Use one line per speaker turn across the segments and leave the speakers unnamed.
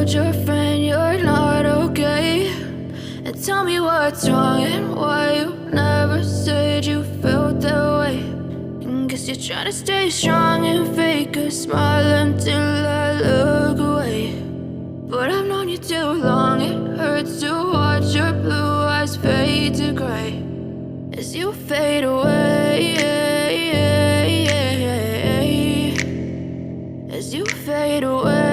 told your friend you're not okay? And tell me what's wrong and why you never said you felt that way. And guess you're trying to stay strong and fake a smile until I look away. But I've known you too long, it hurts to watch your blue eyes fade to gray as you fade away, as you fade away.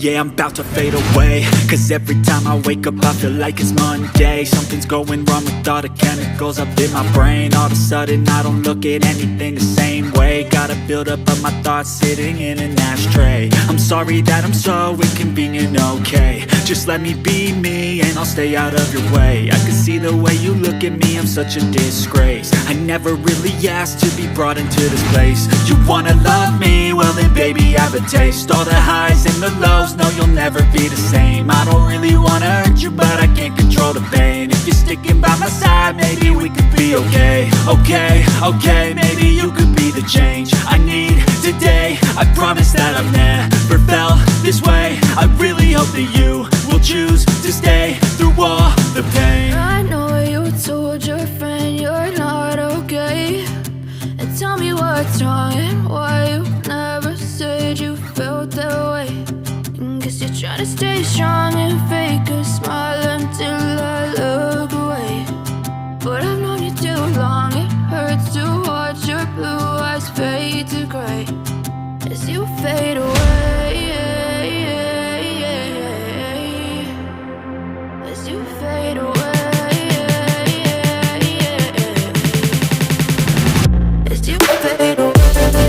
Yeah, I'm about to fade away, cause every time I wake up I feel like it's Monday. Something's going wrong with all the chemicals up in my brain. All of a sudden I don't look at anything the same way. Got a buildup of my thoughts sitting in an ashtray. I'm sorry that I'm so inconvenient, okay? Just let me be me and I'll stay out of your way. I can see the way you look at me, I'm such a disgrace. I never really asked to be brought into this place. You wanna love me? Well then baby have a taste. All the highs and the lows, no, you'll never be the same. I don't really wanna hurt you, but I can't control the pain. If you're sticking by my side, maybe we could be okay. Okay, maybe you could be the change I need today. I promise that I've never felt this way. I really hope that you will choose to stay through all the pain.
I know you told your friend you're not okay. And tell me what's wrong and why you never said you felt that way. Guess you're trying to stay strong and fake a smile until I look away. But I've known you too long, it hurts to watch your blue eyes fade to gray as you fade away, as you fade away, as you fade away.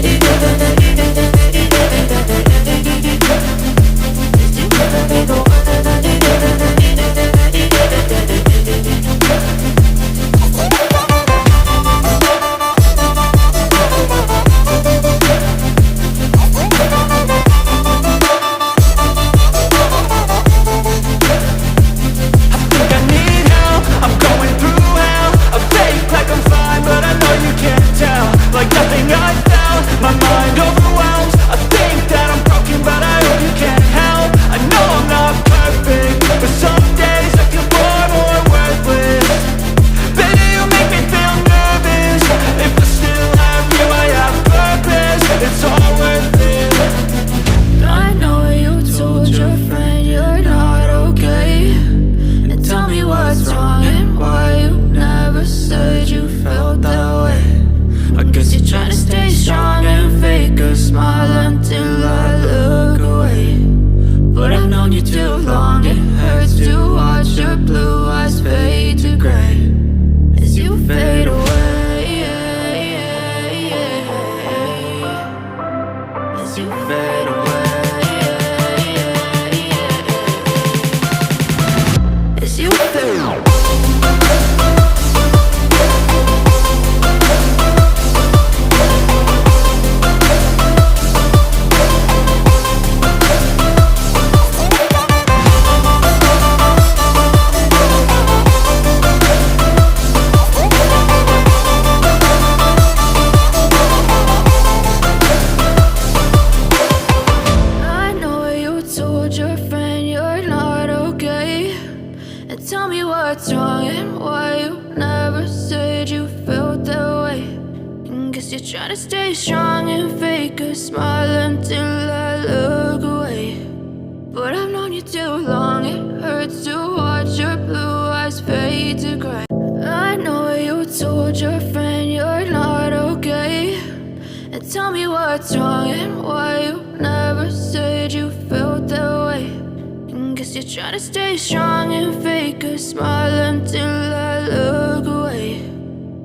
Trying to stay strong and fake a smile until I look away.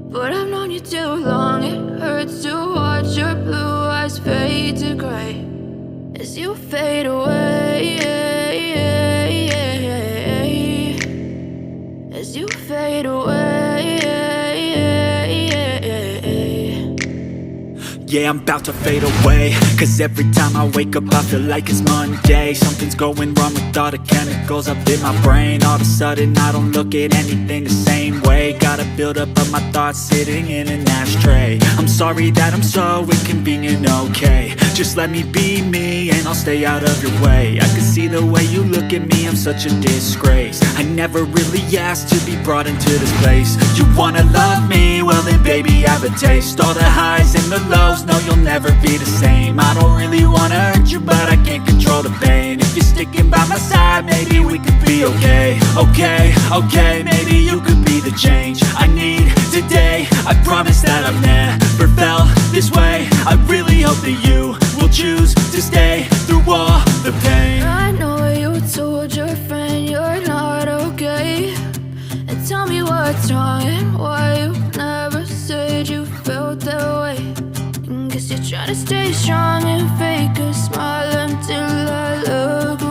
But I've known you too long, it hurts to watch your blue eyes fade to gray as you fade away, as you fade away.
Yeah, I'm about to fade away, cause every time I wake up I feel like it's Monday. Something's going wrong with all the chemicals up in my brain. All of a sudden I don't look at anything the same way. Gotta build up of my thoughts sitting in an ashtray. I'm sorry that I'm so inconvenient, okay. Just let me be me and I'll stay out of your way. I can see the way you look at me, I'm such a disgrace. I never really asked to be brought into this place. You wanna love me? Well then baby have a taste. All the highs and the lows, no you'll never be the same. I don't really wanna hurt you but I can't control the pain. If you're sticking by my side maybe we could be okay. Okay, maybe you could be the change I need today. I promise that I've never felt this way. I really hope that you will choose to stay through all the pain.
I know you told your friend you're not okay, and tell me what's wrong and why you never said you felt that way. And guess you're trying to stay strong and fake a smile until I look